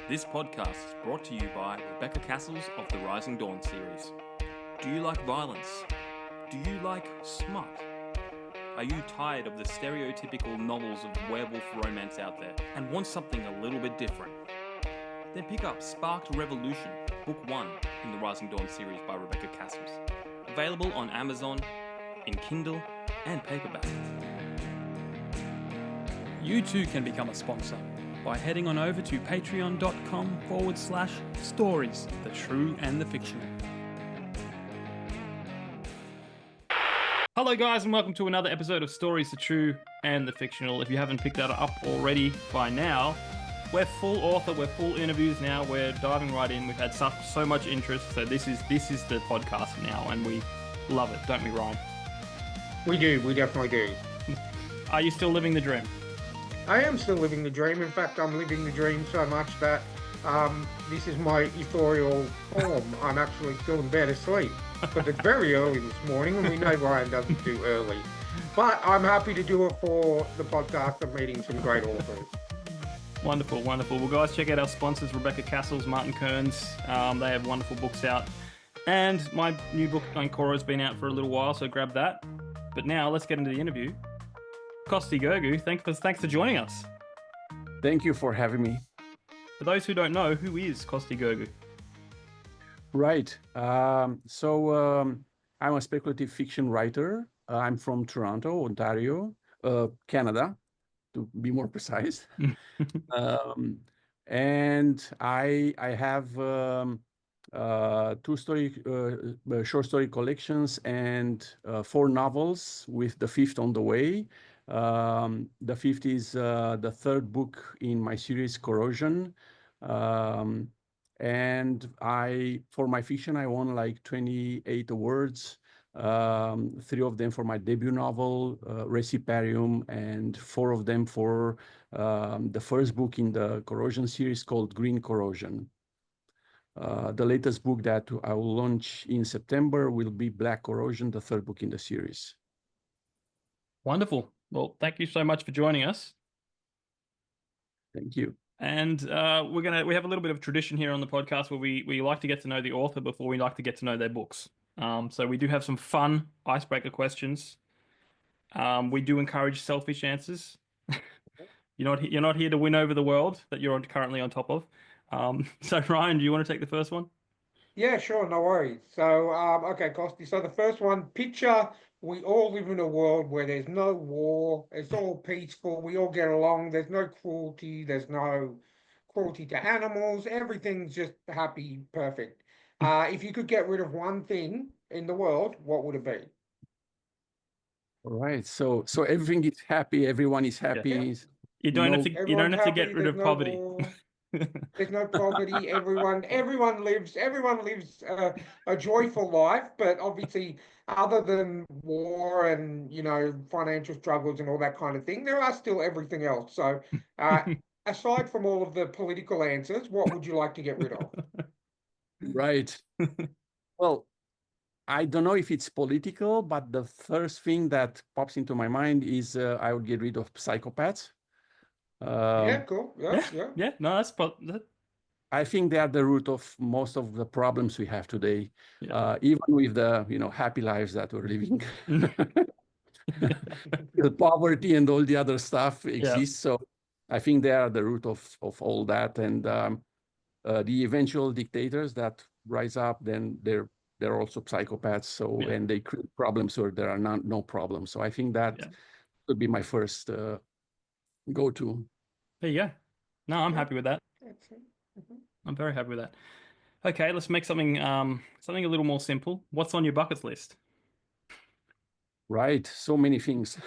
This podcast is brought to you by Rebecca Cassells of the Rising Dawn series. Do you like violence? Do you like smut? Are you tired of the stereotypical novels of werewolf romance out there and want something a little bit different? Then pick up Sparked Revolution, Book 1 in the Rising Dawn series by Rebecca Cassells. Available on Amazon, in Kindle and paperback. You too can become a sponsor by heading on over to patreon.com/stories, the true and the fictional. Hello guys and welcome to another episode of Stories, the True and the Fictional. If you haven't picked that up already by now, we're full author, we're full interviews now, we're diving right in. We've had so much interest, so this is the podcast now and we love it, don't we, Ryan? We definitely do. Are you still living the dream? I am still living the dream. In fact, I'm living the dream so much that this is my ethereal form. I'm actually still in bed asleep. But it's very early this morning, and we know Ryan doesn't do early. But I'm happy to do it for the podcast of meeting some great authors. Wonderful, wonderful. Well, guys, check out our sponsors, Rebecca Cassells, Martin Kearns. They have wonderful books out. And my new book on Corrosion has been out for a little while, so grab that. But now, let's get into the interview. Costi Gurgu, thanks for joining us. Thank you for having me. For those who don't know, who is Costi Gurgu? Right. So I'm a speculative fiction writer. I'm from Toronto, Ontario, Canada, to be more precise. And I have two short story collections and 4 novels, with the 5th on the way. The 5th is the 3rd book in my series, Corrosion. And for my fiction, I won like 28 awards, 3 of them for my debut novel, Reciparium, and 4 of them for the first book in the Corrosion series called Green Corrosion. The latest book that I will launch in September will be Black Corrosion, the 3rd book in the series. Wonderful. Well, thank you so much for joining us. Thank you. And we have a little bit of tradition here on the podcast where we like to get to know the author before we like to get to know their books. So we do have some fun icebreaker questions. We do encourage selfish answers. You're not here to win over the world that you're currently on top of. So Ryan, do you want to take the first one? Yeah, sure, no worries. So, okay, Costi. So the first one, picture we all live in a world where there's no war, it's all peaceful, we all get along, there's no cruelty to animals, everything's just happy, perfect. If you could get rid of one thing in the world, what would it be? All right. So everything is happy, everyone is happy. Yeah. You don't have to get rid of poverty. There's no poverty. Everyone lives a joyful life, but obviously, other than war and financial struggles and all that kind of thing, there are still everything else. So, aside from all of the political answers, what would you like to get rid of? Right. Well, I don't know if it's political, but the first thing that pops into my mind is I would get rid of psychopaths. Yeah, cool. Yeah. No, that's I think they are the root of most of the problems we have today. Yeah. Even with the happy lives that we're living, the poverty and all the other stuff exists. Yeah. So I think they are the root of all that, and the eventual dictators that rise up, then they're also psychopaths. So and they create problems where there are no problems. So I think that would be my first go-to. There you go. No, I'm happy with that. I'm very happy with that. Okay, let's make something a little more simple. What's on your bucket list? Right, so many things.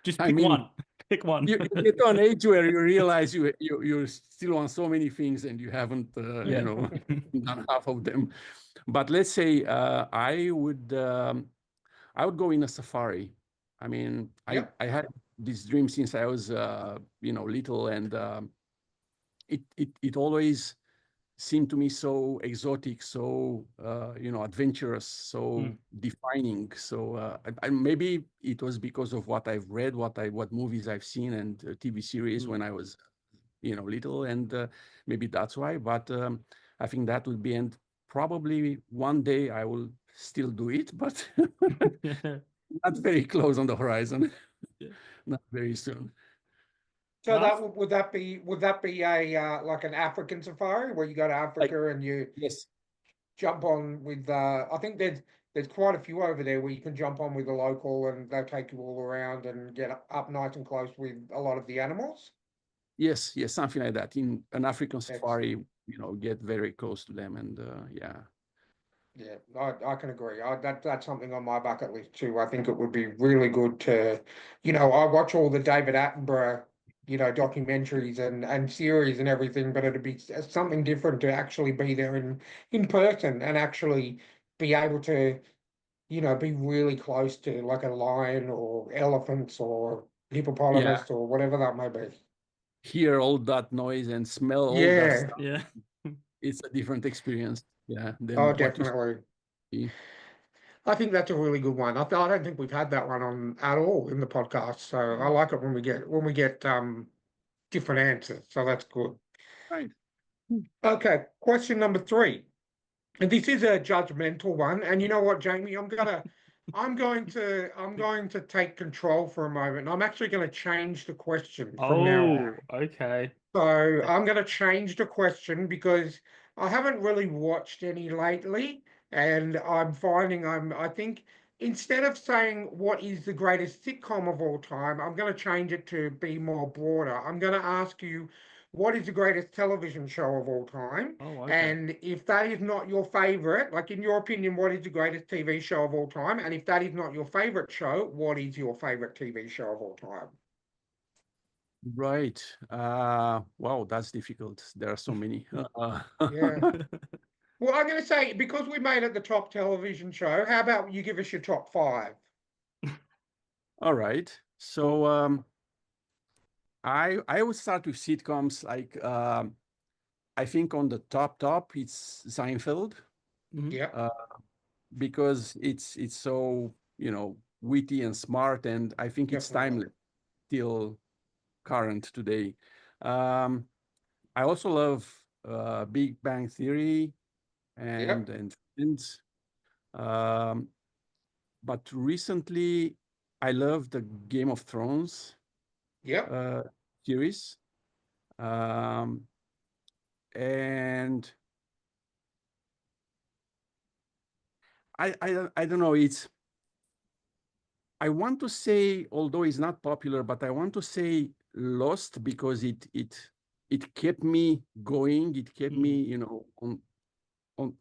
Just pick one. Pick one. You get to an age where you realize you're still on so many things and you haven't done half of them. But let's say I would go in a safari. I mean, I had this dream since I was little, and it always seemed to me so exotic, so adventurous, so defining. So maybe it was because of what I've read, what movies I've seen, and TV series when I was little, and maybe that's why. But I think that will be, and probably one day I will still do it, but not very close on the horizon. Yeah. Not very soon. So Nice. that would that be a like an African safari where you go to Africa and you Yes. jump on with I think there's quite a few over there where you can jump on with the local and they'll take you all around and get up nice and close with a lot of the animals. Yes, something like that. In an African safari, Excellent. get very close to them, and yeah. Yeah, I can agree. That's something on my bucket list too. I think it would be really good to, I watch all the David Attenborough, documentaries and series and everything, but it'd be something different to actually be there in person and actually be able to, be really close to like a lion or elephants or Yeah, hippopotamus or whatever that may be. hear all that noise and smell all that Yeah. stuff. Yeah. It's a different experience, yeah, Oh, than what you definitely. see. I think that's a really good one. I don't think we've had that one on at all in the podcast. So I like it when we get different answers. So that's good. Right. Okay, question number 3. And this is a judgmental one. And you know what, Jamie? I'm going to take control for a moment. I'm actually going to change the question from now on. Oh, okay. So I'm going to change the question because I haven't really watched any lately, and I'm finding I think instead of saying what is the greatest sitcom of all time, I'm going to change it to be more broader. I'm going to ask you what is the greatest television show of all time, Oh, okay. and if that is not your favorite, like in your opinion, what is the greatest TV show of all time, and if that is not your favorite show, what is your favorite TV show of all time? Right. Wow, that's difficult. There are so many. Yeah. Well, I'm going to say, because we made it the top television show, how about you give us your top 5? All right. So I would start with sitcoms. Like I think on the top it's Seinfeld, Mhm. Yeah, because it's so witty and smart, and I think it's definitely. timeless till current today. I also love Big Bang Theory Yeah, and Friends. Um, but recently, I love the Game of Thrones yeah, series, um, and I don't know. I want to say, although it's not popular, but I want to say Lost because it kept me going. It kept me,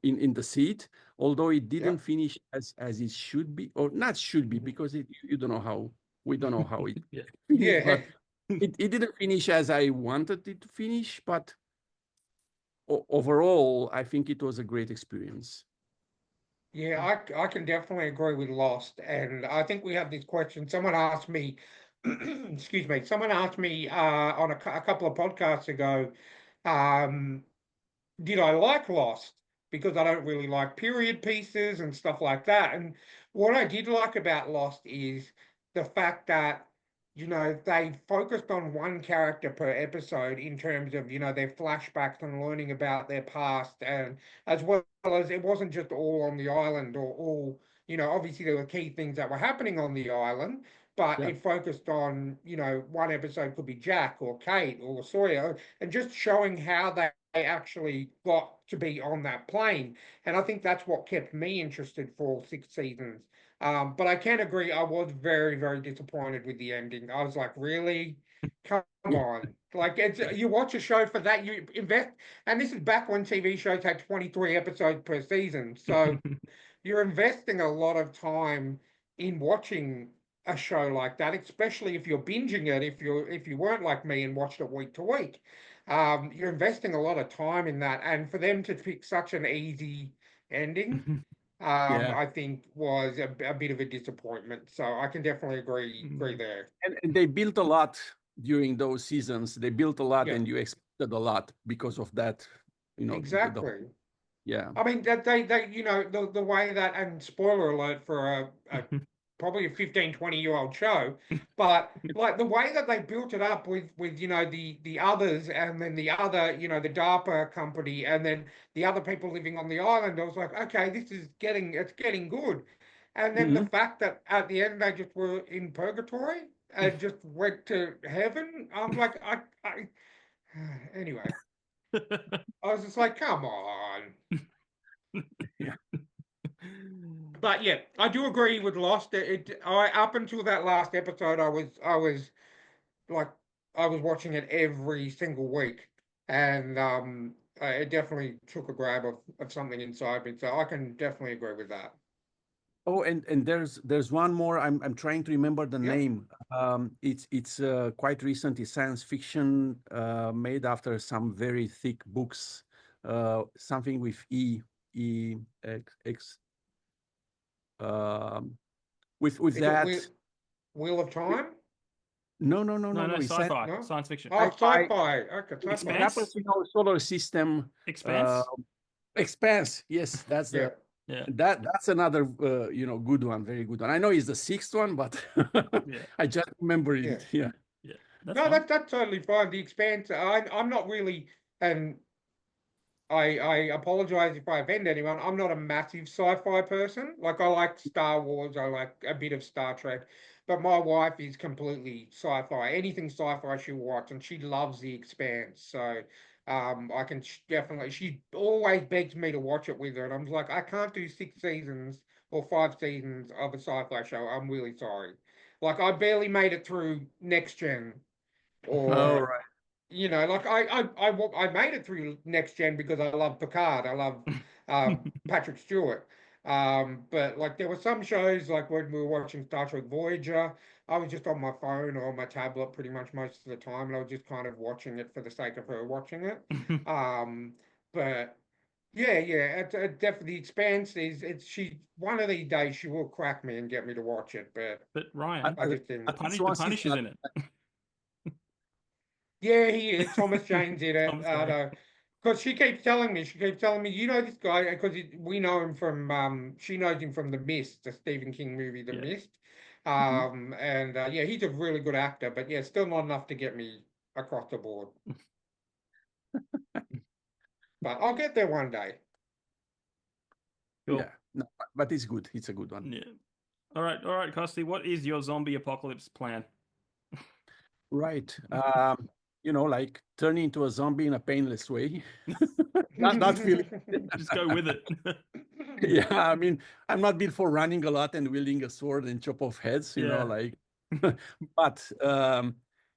in the seat, although it yeah. didn't finish as it should be, or not should be, because you don't know how, we don't know how it Yeah. finished, Yeah, but it didn't finish as I wanted it to finish. But overall, I think it was a great experience. yeah, I can definitely agree with Lost. And I think we have this question. Someone asked me, excuse me, someone asked me on a couple of podcasts ago, um, did I like Lost? Because I don't really like period pieces and stuff like that. And what I did like about Lost is the fact that, they focused on one character per episode in terms of, their flashbacks and learning about their past, and as well as it wasn't just all on the island or all, obviously there were key things that were happening on the island, but Yeah. it focused on, one episode could be Jack or Kate or Sawyer, and just showing how they actually got to be on that plane. And I think that's what kept me interested for 6 seasons. But I can agree, I was very, very disappointed with the ending. I was like, really? Come on. Like, you watch a show for that, you invest, and this is back when TV shows had 23 episodes per season. So you're investing a lot of time in watching a show like that, especially if you're binging it. If you weren't like me and watched it week to week, you're investing a lot of time in that. And for them to pick such an easy ending, Yeah. I think was a bit of a disappointment. So I can definitely agree there. And they built a lot during those seasons. They built a lot, Yeah, and you expected a lot because of that. exactly. Yeah. I mean that they the way that, and spoiler alert for a probably a 15, 20-year-old show, but like the way that they built it up with the others, and then the other, the DARPA company, and then the other people living on the island, I was like, okay, it's getting good. And then the fact that at the end they just were in purgatory and just went to heaven, I'm like, anyway, I was just like, come on. Yeah. But yeah, I do agree with Lost. Up until that last episode, I was like, I was watching it every single week, and it definitely took a grab of something inside me. So I can definitely agree with that. Oh, and there's one more. I'm trying to remember the Yep. name. It's quite recent. It's science fiction, made after some very thick books. Something with E X. With Is it that. Wheel of Time? No. No, It's sci-fi, No? science fiction. Oh, Sci-fi. sci-fi. Okay, It sci-fi. happens in our solar system. Expanse. Expanse. Yes, that's Yeah. Yeah. that's another good one, very good one. I know it's the sixth one, but Yeah. I just remember it. Yeah. Yeah. That's No, fine. that's totally fine. The Expanse. I'm not really, and I apologize if I offend anyone. I'm not a massive sci-fi person. Like I like Star Wars, I like a bit of Star Trek, but my wife is completely sci-fi. Anything sci-fi she'll watch, and she loves The Expanse. So I can definitely. She always begs me to watch it with her, and I'm like, I can't do 6 seasons or 5 seasons of a sci-fi show. I'm really sorry. Like I barely made it through Next Gen, All or right. like I made it through Next Gen because I love Picard. I love Patrick Stewart. But like there were some shows like when we were watching Star Trek Voyager, I was just on my phone or on my tablet pretty much most of the time, and I was just kind of watching it for the sake of her watching it. But yeah, definitely Expanse it's she one of these days she will crack me and get me to watch it, but But Ryan, I just didn't. the Punish is in it. Yeah, he is. Thomas Jane's in it. Thomas Jane. Because she keeps telling me, you know this guy, because we know him from, she knows him from The Mist, the Stephen King movie, The Yeah. Mist. And yeah, he's a really good actor, but yeah, still not enough to get me across the board. But I'll get there one day. Cool. Yeah, no, but it's good. It's a good one. Yeah. All right, Costi. What is your zombie apocalypse plan? Right. Like turning into a zombie in a painless way. Not feeling. Just go with it. Yeah, I mean, I'm not built for running a lot and wielding a sword and chop off heads, Yeah. but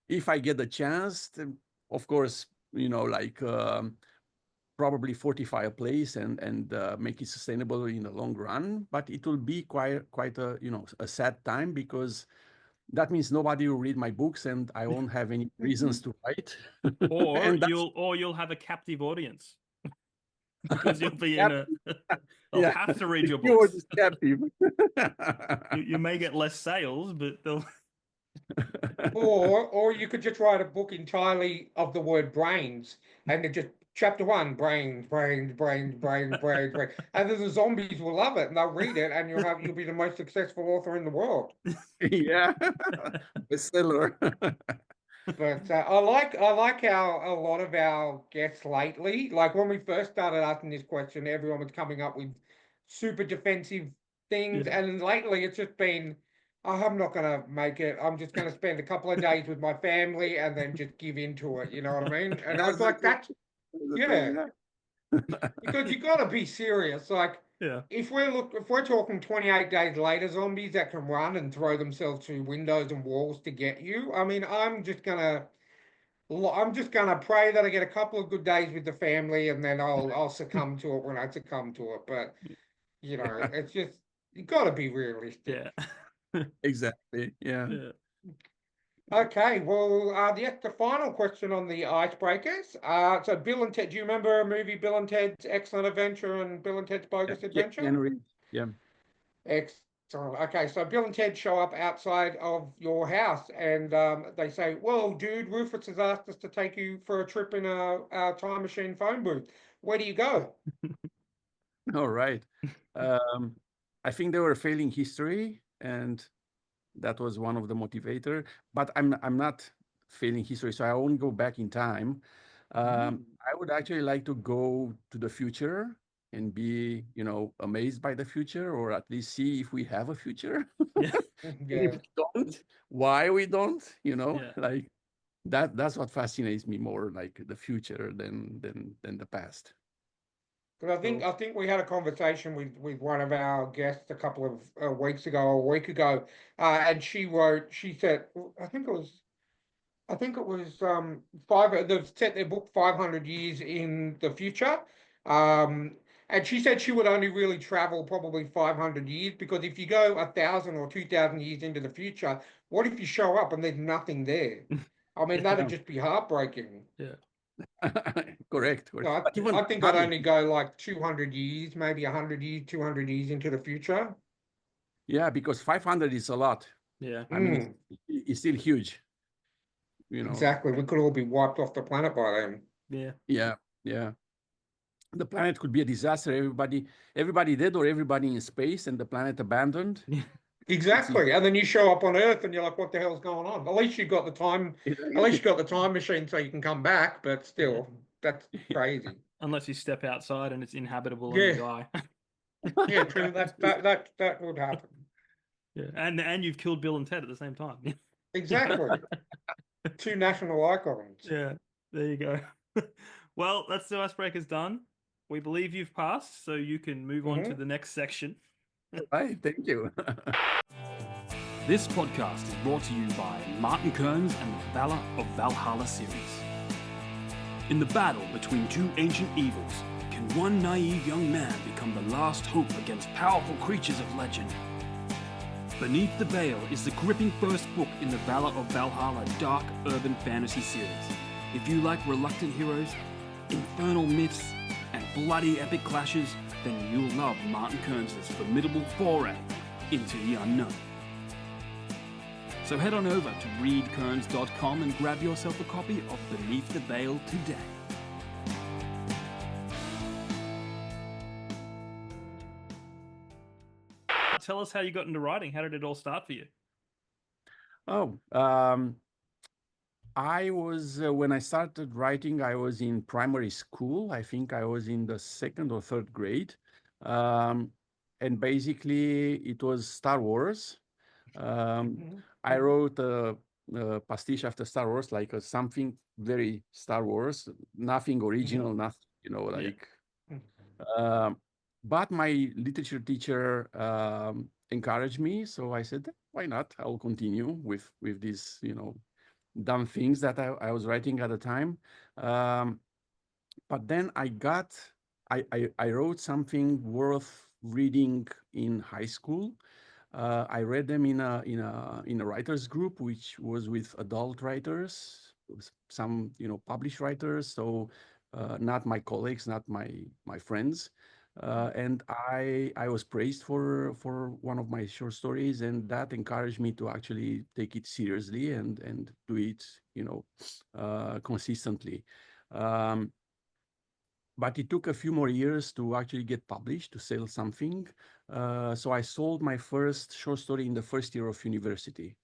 if I get the chance, then, of course, probably fortify a place and make it sustainable in the long run. But it will be quite a sad time, because that means nobody will read my books and I won't have any reasons to write. Or And you'll have a captive audience. Because you'll be in they'll have to read your books. Captive. Mm-hmm. You may get less sales, but they'll Or you could just write a book entirely of the word brains, and it just chapter 1, brains, and then the zombies will love it and they'll read it, and you'll be the most successful author in the world. Yeah, bestseller. But I like how a lot of our guests lately, like when we first started asking this question, everyone was coming up with super defensive things, Yeah. and lately it's just been, oh, I'm not gonna make it. I'm just gonna spend a couple of days with my family and then just give into it. You know what I mean? And I was like, that's yeah, because you got to be serious. Like, Yeah. if we're talking 28 days later, zombies that can run and throw themselves through windows and walls to get you. I mean, I'm just gonna pray that I get a couple of good days with the family, and then I'll succumb to it when I succumb to it. But it's just you got to be realistic. Yeah. Exactly. Yeah. Yeah. Okay, well, the final question on the icebreakers. So Bill and Ted, do you remember a movie, Bill and Ted's Excellent Adventure and Bill and Ted's Bogus Adventure? Yeah. Excellent. Okay, so Bill and Ted show up outside of your house, and they say, "Well, dude, Rufus has asked us to take you for a trip in a time machine phone booth. Where do you go?" All right. I think they were failing history, and that was one of the motivator. But I'm not failing history, so I won't go back in time. I would actually like to go to the future and be, amazed by the future, or at least see if we have a future. Yeah. If we don't, why we don't, Yeah. like that's what fascinates me more, like the future than the past. Because I think we had a conversation with one of our guests a couple of weeks ago, or a week ago, and she said, I think it was they've set their book 500 years in the future. And she said she would only really travel probably 500 years, because if you go 1,000 or 2,000 years into the future, what if you show up and there's nothing there? I mean, that'd just be heartbreaking. Yeah. Correct. No, I think I'd only go like 200 years, maybe 100 years, 200 years into the future. Yeah, because 500 is a lot. Yeah. I mean, it's still huge. Exactly. We could all be wiped off the planet by then. Yeah. Yeah. The planet could be a disaster. Everybody dead, or everybody in space and the planet abandoned. Exactly. And then you show up on Earth and you're like, what the hell's going on? At least you've got the time, at least you've got the time machine so you can come back, but still, that's crazy. Unless you step outside and it's inhabitable Yeah. and you die. Yeah, true. That would happen. Yeah. And you've killed Bill and Ted at the same time. Exactly. Two national icons. Yeah. There you go. Well, that's the icebreaker's done. We believe you've passed, so you can move on to the next section. Right, thank you. This podcast is brought to you by Martin Kearns and the Valor of Valhalla series. In the battle between two ancient evils, can one naive young man become the last hope against powerful creatures of legend? Beneath the Veil is the gripping first book in the Valor of Valhalla dark urban fantasy series. If you like reluctant heroes, infernal myths, and bloody epic clashes, then you'll love Martin Kearns' formidable foray into the unknown. So head on over to readkearns.com and grab yourself a copy of Beneath the Veil today. Tell us how you got into writing. How did it all start for you? I was, when I started writing, I was in primary school. I think I was in the 2nd or 3rd grade. And basically it was Star Wars. I wrote a pastiche after Star Wars, like something very Star Wars, nothing original, nothing, but my literature teacher encouraged me. So I said, why not? I'll continue with these, dumb things that I was writing at the time. But then I wrote something worth reading in high school. I read them in a writers group, which was with adult writers, some published writers. So not my colleagues, not my friends. And I was praised for one of my short stories, and that encouraged me to actually take it seriously and do it consistently. But it took a few more years to actually get published, to sell something. So I sold my first short story in the first year of university.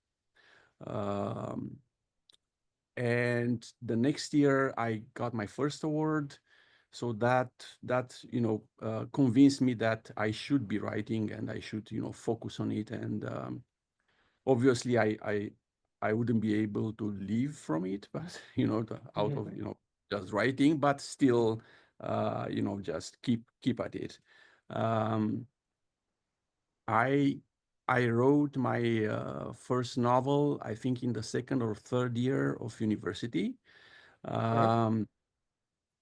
And the next year I got my first award. So that convinced me that I should be writing and I should focus on it. And obviously I wouldn't be able to live from it, but out of just writing, but still just keep at it. I wrote my first novel, I think, in the 2nd or 3rd year of university.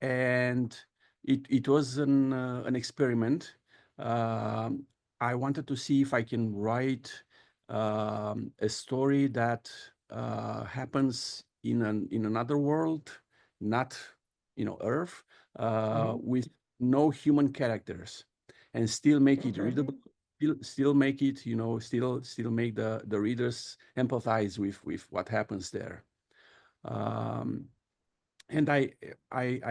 And it was an experiment. I wanted to see if I can write a story that happens in another world, not Earth, with no human characters, and still make it readable. Still make it, still make the readers empathize with what happens there. And I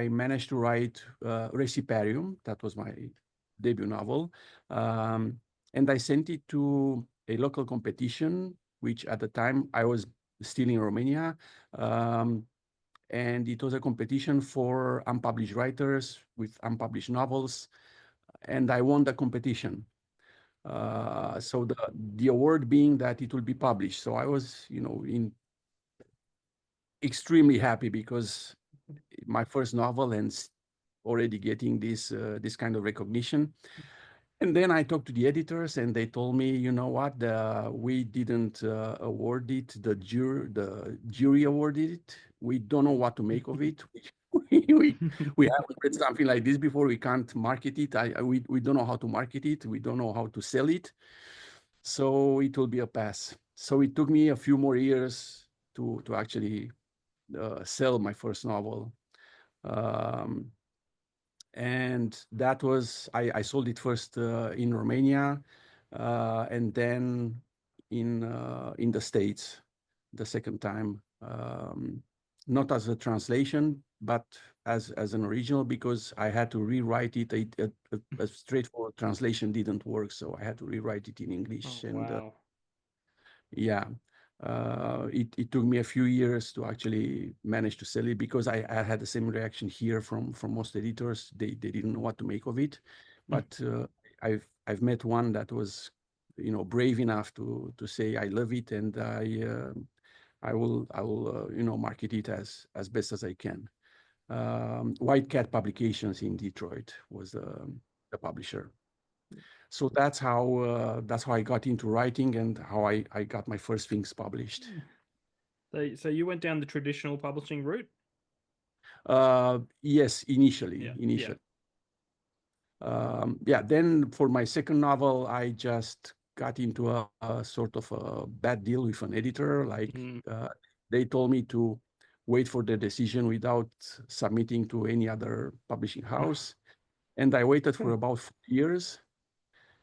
managed to write Reciparium. That was my debut novel. And I sent it to local competition, which at the time I was still in Romania. And it was a competition for unpublished writers with unpublished novels, and I won the competition. So the award being that it will be published. So I was, extremely happy because my first novel and already getting this kind of recognition. And then I talked to the editors, and they told me, you know what, we didn't award it. The jury awarded it. We don't know what to make of it. We haven't read something like this before. We can't market it. We don't know how to market it. We don't know how to sell it. So it will be a pass. So it took me a few more years to actually sell my first novel. And that was, I sold it first in Romania, and then in the States the second time, not as a translation, but as an original, because I had to rewrite it. A straightforward translation didn't work, so I had to rewrite it in English. Oh, and wow. yeah, it took me a few years to actually manage to sell it, because I had the same reaction here from most editors. They didn't know what to make of it. But I've met one that was, brave enough to say, I love it, and I will market it as best as I can. White Cat Publications in Detroit was the publisher. So that's how I got into writing, and how I got my first things published. So you went down the traditional publishing route? Yes, initially. Then for my second novel, I just got into a sort of a bad deal with an editor. Like they told me to wait for the decision without submitting to any other publishing house, and I waited for about 4 years.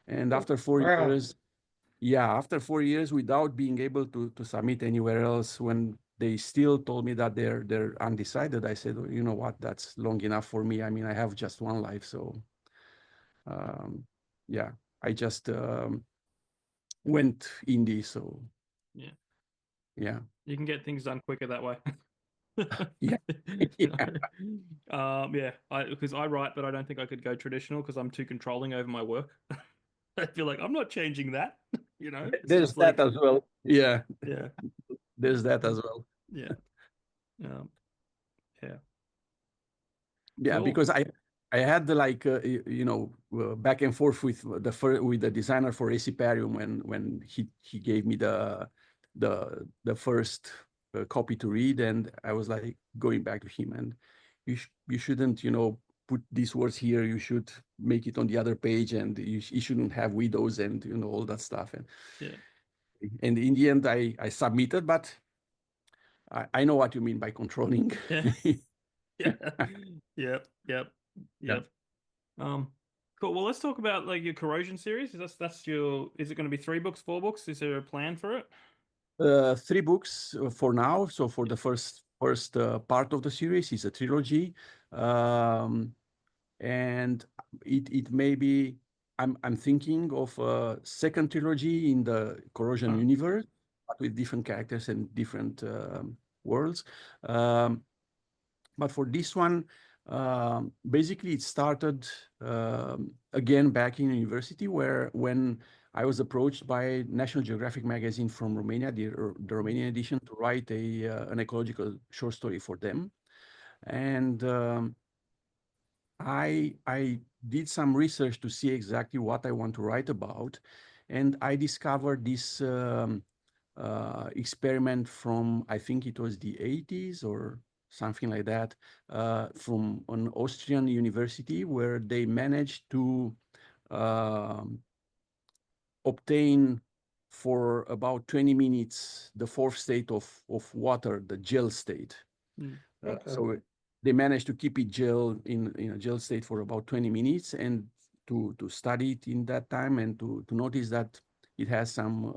And after 4 years, after 4 years without being able to submit anywhere else, when they still told me that they're undecided, I said, you know what, that's long enough for me. I mean, I have just one life, so I just went indie. So yeah, you can get things done quicker that way. yeah. Because I write, but I don't think I could go traditional because I'm too controlling over my work. I feel like I'm not changing that. There's that as well. Yeah. There's that as well. Yeah. Yeah, Cool. because I had the back and forth with the designer for Reciparium when he gave me the first copy to read, and I was like going back to him, and you shouldn't put these words here. You should make it on the other page, and you shouldn't have widows and all that stuff. And in the end, I submitted, but I know what you mean by controlling. Yep. Cool. Well, let's talk about like your Corrosion series. Is it going to be 3 books, 4 books? Is there a plan for it? 3 books for now. So for the first part of the series is a trilogy, and it may be. I'm thinking of a second trilogy in the Corrosion universe, but with different characters and different worlds. But for this one, basically it started again back in university, when I was approached by National Geographic magazine from Romania, the Romanian edition, to write an ecological short story for them. And I did some research to see exactly what I want to write about. And I discovered this experiment from, I think it was the 80s or something like that, from an Austrian university, where they managed to obtain for about 20 minutes the 4th state of water, the gel state. So they managed to keep it gel in a gel state for about 20 minutes, and to study it in that time, and to notice that it has some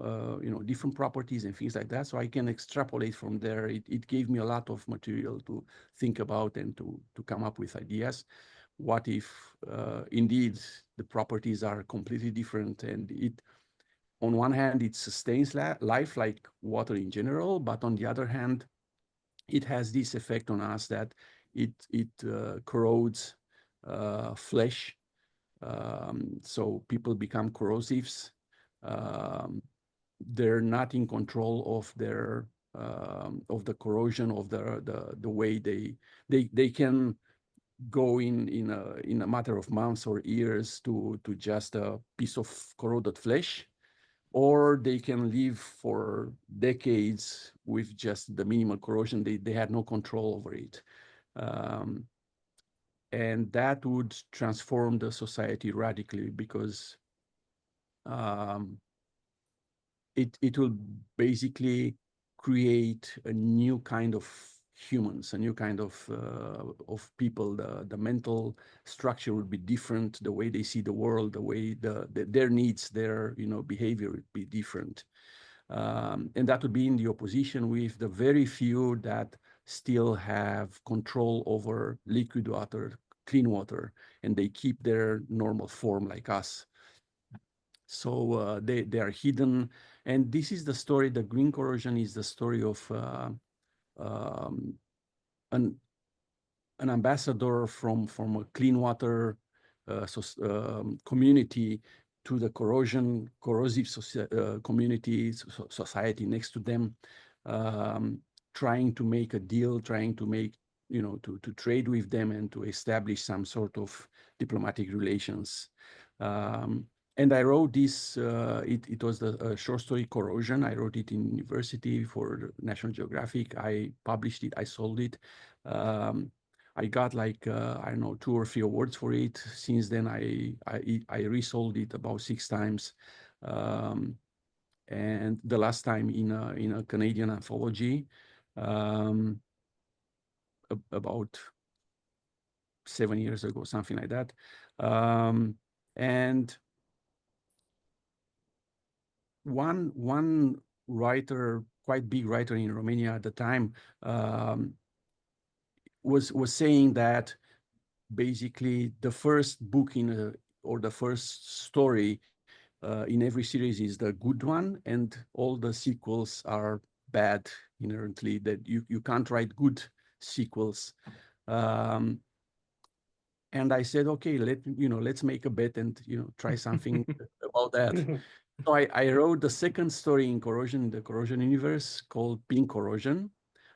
different properties and things like that. So I can extrapolate from there. It gave me a lot of material to think about and to come up with ideas. What if indeed the properties are completely different, and on one hand, it sustains life like water in general, but on the other hand, it has this effect on us that it corrodes flesh. So people become corrosives. They're not in control of their of the corrosion of the way they can go in a matter of months or years to just a piece of corroded flesh, or they can live for decades with just the minimal corrosion. They had no control over it. And that would transform the society radically, because it will basically create a new kind of humans, a new kind of people. The mental structure would be different. The way they see the world, the way their needs, their behavior would be different. And that would be in the opposition with the very few that still have control over liquid water, clean water, and they keep their normal form like us. So they are hidden. And this is the story. The green corrosion is the story of an ambassador from a clean water community to the corrosive community society next to them, trying to make a deal, trying to make to trade with them and to establish some sort of diplomatic relations. And I wrote this, it was the short story Corrosion. I wrote it in university for National Geographic. I published it, I sold it. I got like, I don't know, 2 or 3 awards for it. Since then, I resold it about 6 times. And the last time in a Canadian anthology, about 7 years ago, something like that. And one writer, quite big writer in Romania at the time, was saying that basically the first book or the first story in every series is the good one, and all the sequels are bad inherently. That you can't write good sequels. And I said, okay, let's make a bet and try something about that. So I wrote the second story in Corrosion, the Corrosion universe, called Pink Corrosion,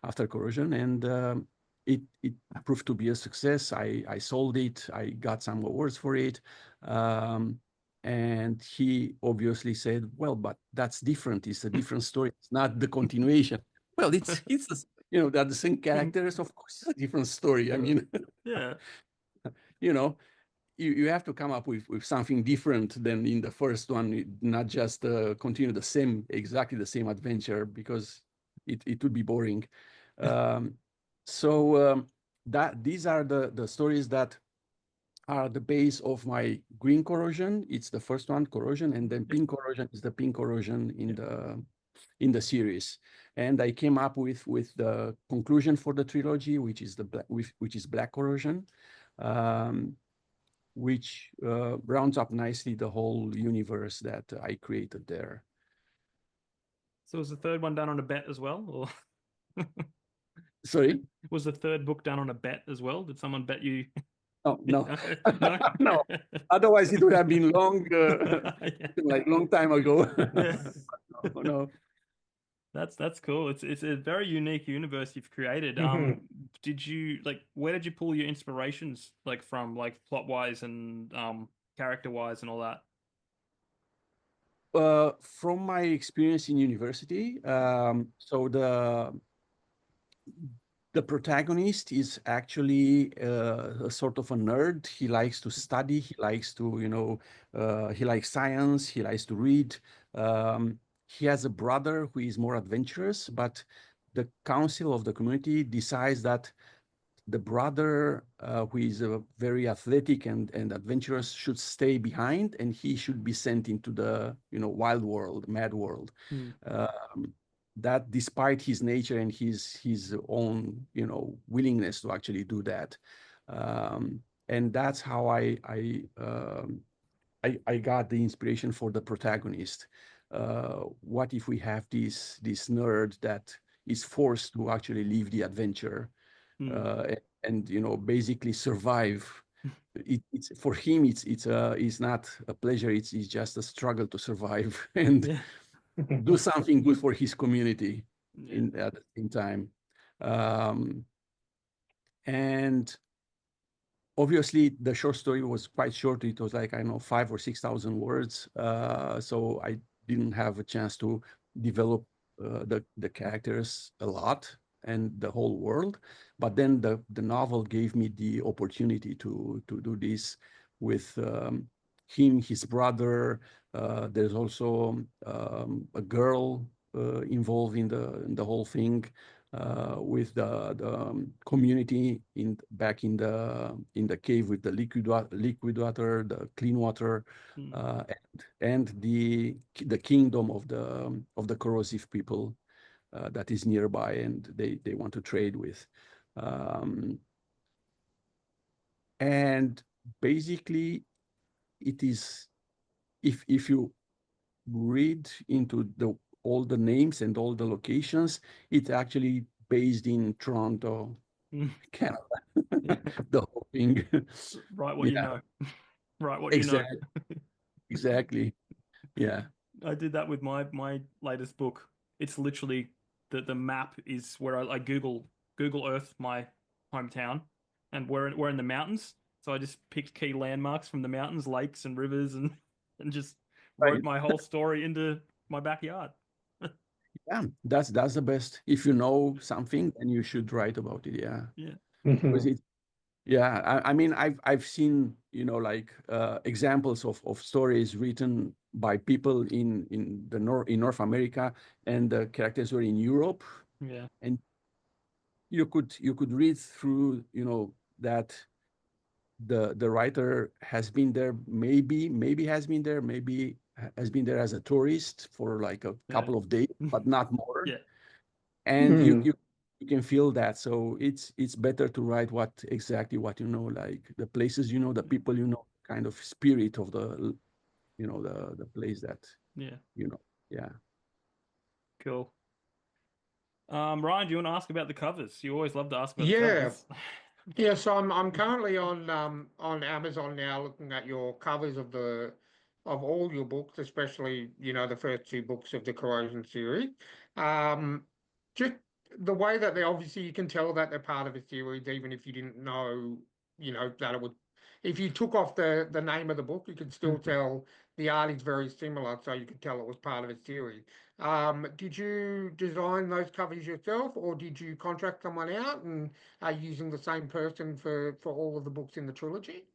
after Corrosion, and it proved to be a success. I sold it. I got some awards for it. And he obviously said, well, but that's different. It's a different story. It's not the continuation. Well, it's they're the same characters. Of course, it's a different story. I mean, Yeah. You have to come up with something different than in the first one, not just continue exactly the same adventure, because it would be boring. So these are the stories that are the base of my green corrosion. It's the first one, Corrosion, and then Pink Corrosion is the Pink Corrosion in the series. And I came up with the conclusion for the trilogy, which is Black Corrosion. Which rounds up nicely the whole universe that I created there. So was the third one done on a bet as well? Or Sorry? Was the third book done on a bet as well? Did someone bet you? Oh, no. No? No. Otherwise, it would have been long, like long time ago. Yeah. No. That's cool. It's a very unique universe you've created. Where did you pull your inspirations from, plot wise and character wise and all that? From my experience in university, so the protagonist is actually a sort of a nerd. He likes to study. He likes to, he likes science. He likes to read. He has a brother who is more adventurous, but the council of the community decides that the brother, who is very athletic and adventurous, should stay behind, and he should be sent into the, wild world, mad world. That despite his nature and his own, willingness to actually do that. And that's how I got the inspiration for the protagonist. what if we have this nerd that is forced to actually leave the adventure and basically survive. It's for him. It's not a pleasure. It's just a struggle to survive and do something good for his community at the same time. And obviously, the short story was quite short. It was like, I know, 5,000 or 6,000 words. So I didn't have a chance to develop the characters a lot and the whole world. But then the novel gave me the opportunity to do this with him, his brother. There's also a girl involved in the whole thing. With the community back in the cave with the liquid water, the clean water, and the kingdom of the corrosive people that is nearby, and they want to trade with. And basically, it is if you read into all the names and all the locations, it's actually based in Toronto, Canada. The whole thing. Right, what you know. Right, what Exactly. you know. Exactly. Yeah. I did that with my latest book. It's literally the map is where I Google Earth my hometown, and we're in the mountains. So I just picked key landmarks from the mountains, lakes and rivers, and just wrote my whole story into my backyard. Yeah, that's the best. If you know something, then you should write about it. Yeah. Yeah. Because I mean, I've seen, like examples of stories written by people in North America, and the characters were in Europe. Yeah. And you could read through, that the writer has been there, maybe has been there, maybe has been there as a tourist for like a couple of days, but not more. Yeah. And you can feel that. So it's better to write exactly what you know, like the places the people kind of spirit of the the place that yeah. Cool. Ryan, do you want to ask about the covers? You always love to ask about the Yeah. covers. Yeah, so I'm currently on Amazon now looking at your covers of all your books, especially, the first two books of the Corrosion series. Just the way that they obviously you can tell that they're part of a series, even if you didn't know, that it would if you took off the name of the book, you could still tell the art is very similar, so you could tell it was part of a series. Did you design those covers yourself, or did you contract someone out and are using the same person for all of the books in the trilogy?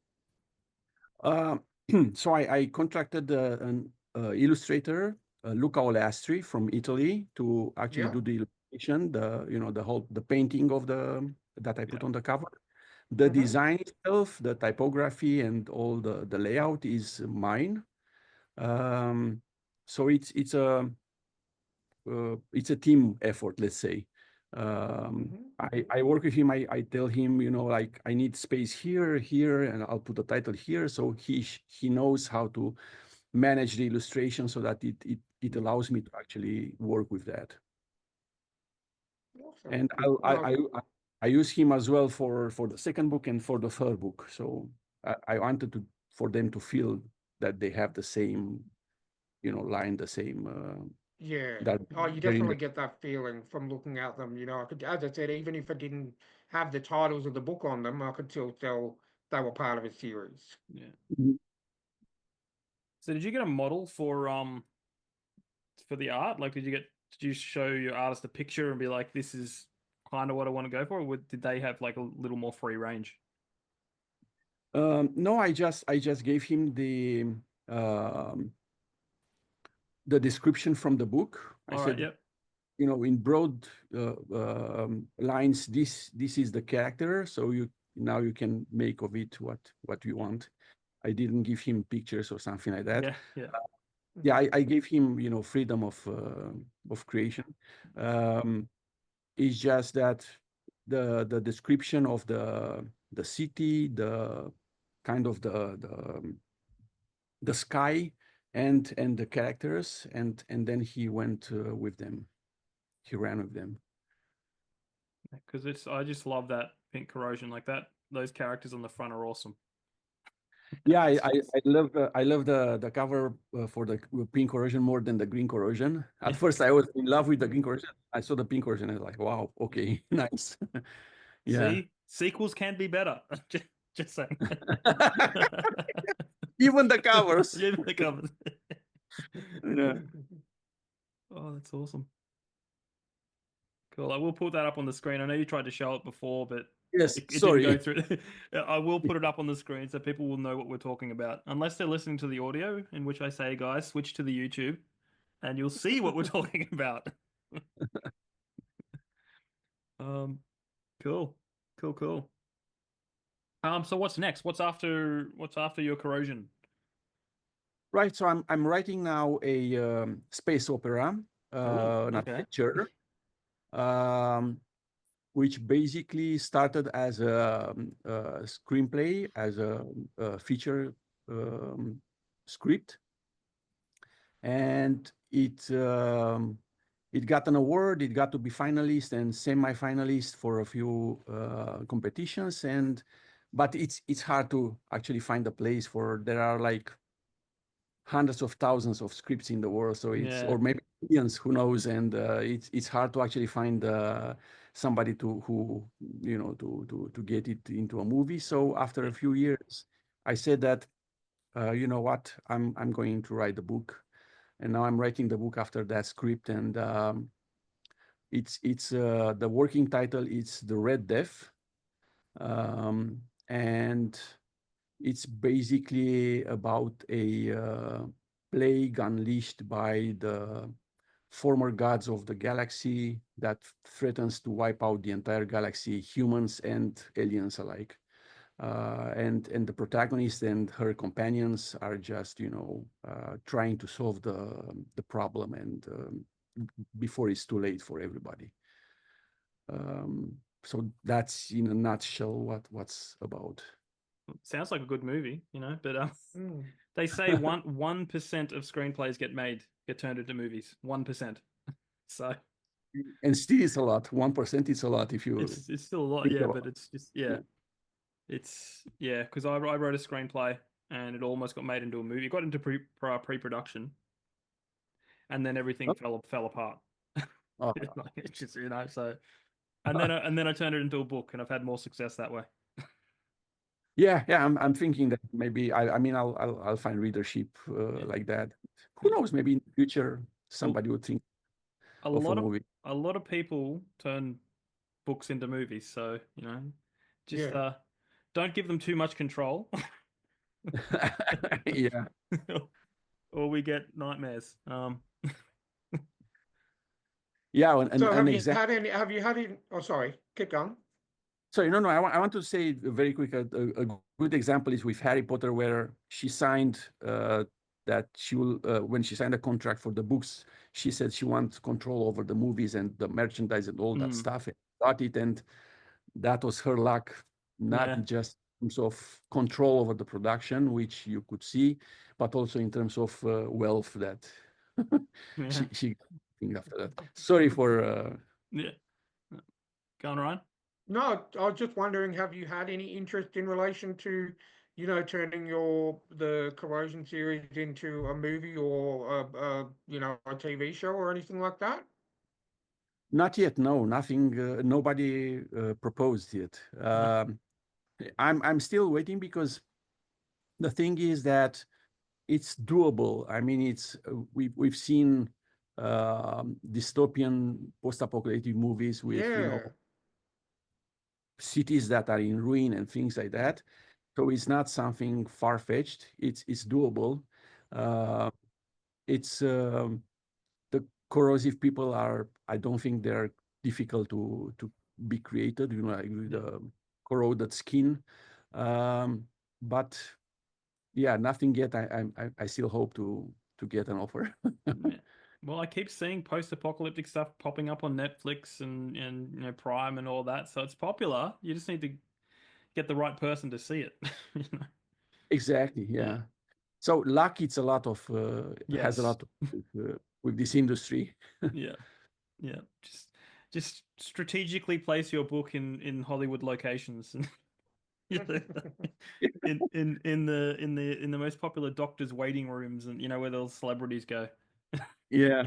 So I contracted an illustrator, Luca Olastri from Italy, to actually do the illustration, the painting of that I put on the cover. The design itself, the typography, and all the layout is mine. So it's a team effort, let's say. I work with him. I tell him, like I need space here, and I'll put the title here. So he knows how to manage the illustration so that it allows me to actually work with that. Awesome. And I use him as well for the second book and for the third book. So I wanted for them to feel that they have the same, line, the same. Yeah. That You definitely get that feeling from looking at them. I could, as I said, even if I didn't have the titles of the book on them, I could still tell they were part of a series. Yeah. Mhm. So did you get a model for the art? Like, did you show your artist a picture and be like, this is kind of what I want to go for? Or did they have like a little more free range? No, I just gave him the description from the book. I said, yep. In broad lines, this is the character. So now you can make of it what you want. I didn't give him pictures or something like that. Yeah. Yeah, I gave him, freedom of creation. It's just that the description of the city, the kind of the sky, and the characters, and then he went with them. He ran with them. Because I just love that pink Corrosion like that. Those characters on the front are awesome. Yeah, I love the cover for the pink Corrosion more than the green Corrosion. At first, I was in love with the green Corrosion. I saw the pink Corrosion and I was like, wow, okay, nice. Yeah. See, sequels can be better. Just saying. Even the covers. Even the covers. Yeah. Oh, that's awesome. Cool. I will put that up on the screen. I know you tried to show it before, but Yes, it sorry. didn't go through. I will put it up on the screen so people will know what we're talking about. Unless they're listening to the audio, in which I say, guys, switch to the YouTube, and you'll see what we're talking about. Cool. So what's next? What's after your Corrosion? Right. So I'm writing now a space opera, an Okay. adventure, which basically started as a screenplay, as a feature script, and it got an award. It got to be finalist and semi-finalist for a few competitions, but it's hard to actually find a place for. There are like hundreds of thousands of scripts in the world, so or maybe millions, who knows, and it's hard to actually find somebody to get it into a movie. So after a few years, I said that you know what, I'm going to write the book, and now I'm writing the book after that script, and it's the working title is The Red Death, and it's basically about a plague unleashed by the former gods of the galaxy that threatens to wipe out the entire galaxy, humans and aliens alike. And the protagonist and her companions are just, trying to solve the problem, and before it's too late for everybody. So that's in a nutshell what's about. Sounds like a good movie, but they say 1% of screenplays get turned into movies. 1%. So, and still it's a lot. 1% is a lot if you. It's still a lot, yeah. But it's just it's because I wrote a screenplay and it almost got made into a movie. It got into pre-production, and then everything fell apart. It's just so, and then I turned it into a book, and I've had more success that way. Yeah, I'm thinking that maybe I'll find readership like that. Who knows? Maybe in the future somebody would think of a movie. A lot of people turn books into movies, so just don't give them too much control. Yeah. Or we get nightmares. Yeah, and so have you had any? Oh, sorry, keep going. Sorry, no. I want to say very quick. A good example is with Harry Potter, where she signed that she will, when she signed a contract for the books, she said she wants control over the movies and the merchandise and all that stuff, and got it, and that was her luck, not just in terms of control over the production, which you could see, but also in terms of wealth that she after that. Sorry for Going Ryan. No, I was just wondering, have you had any interest in relation to, turning the Corrosion series into a movie or a TV show or anything like that? Not yet. No, nothing. Nobody proposed yet. I'm still waiting, because the thing is that it's doable. I mean, it's we've seen dystopian post-apocalyptic movies with cities that are in ruin and things like that. So it's not something far-fetched. It's doable. It's the corrosive people are. I don't think they're difficult to be created. Like with the corroded skin. But yeah, nothing yet. I still hope to get an offer. Well, I keep seeing post-apocalyptic stuff popping up on Netflix and Prime and all that, so it's popular. You just need to get the right person to see it. Exactly. Yeah. So luck, it's a lot of has a Yes. lot of, with this industry. Yeah. Just strategically place your book in Hollywood locations and in the most popular doctors' waiting rooms, and where the celebrities go. Yeah,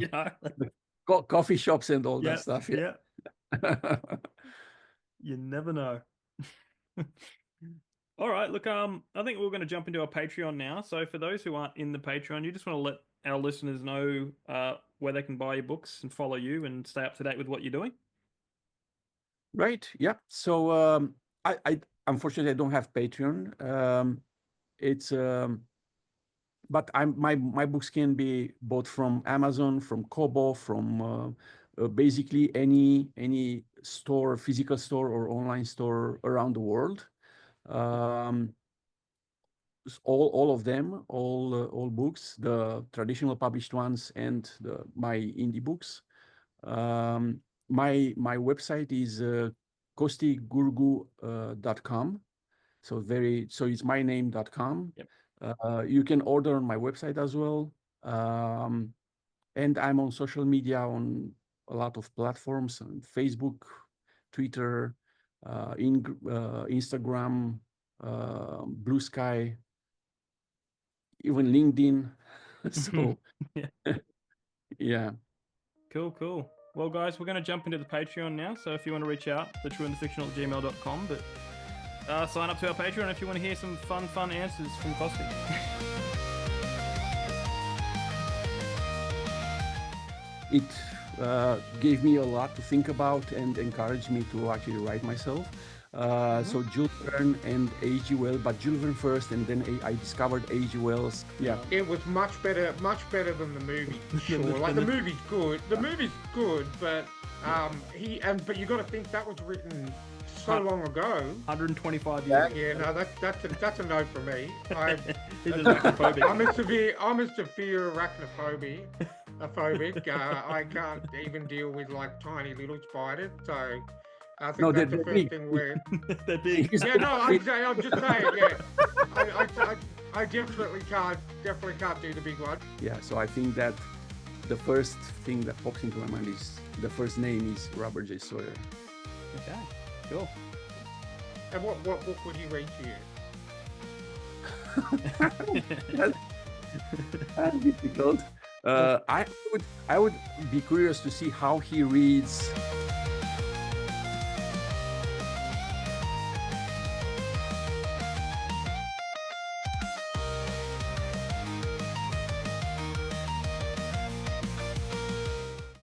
coffee shops and all Yeah, that stuff. Yeah. You never know. All right, look, I think we're going to jump into our Patreon now. So for those who aren't in the Patreon, you just want to let our listeners know where they can buy your books and follow you and stay up to date with what you're doing. Right. Yeah. So I unfortunately I don't have Patreon. It's but my books can be bought from Amazon, from Kobo, from basically any store, physical store or online store around the world. All of them, all books, the traditional published ones and my indie books. My website is costigurgu.com. So it's my name.com. Yep. You can order on my website as well. And I'm on social media on a lot of platforms, on Facebook, Twitter, Instagram, Blue Sky, even LinkedIn. So yeah. Cool. Well, guys, we're going to jump into the Patreon now. So if you want to reach out, thetrueandthefictional@gmail.com. But sign up to our Patreon if you want to hear some fun answers from Costi. It gave me a lot to think about and encouraged me to actually write myself. So Jules Verne and H.G. Wells, but Jules Verne first, and then I discovered H.G. Wells. Yeah, It was much better than the movie. Sure, like the movie's good. The movie's good, but but you got to think that was written so long ago. 125 years. Yeah, no, that's a no for me. I'm Arachnophobic. I'm a severe arachnophobic. I can't even deal with like tiny little spiders. So I think that's the first thing where. They're big. Yeah, no, I'm just saying. Yeah, I definitely can't do the big one. Yeah, so I think that the first thing that pops into my mind is the first name is Robert J. Sawyer. Okay, cool. And what book would you read to you? That's difficult. I would be curious to see how he reads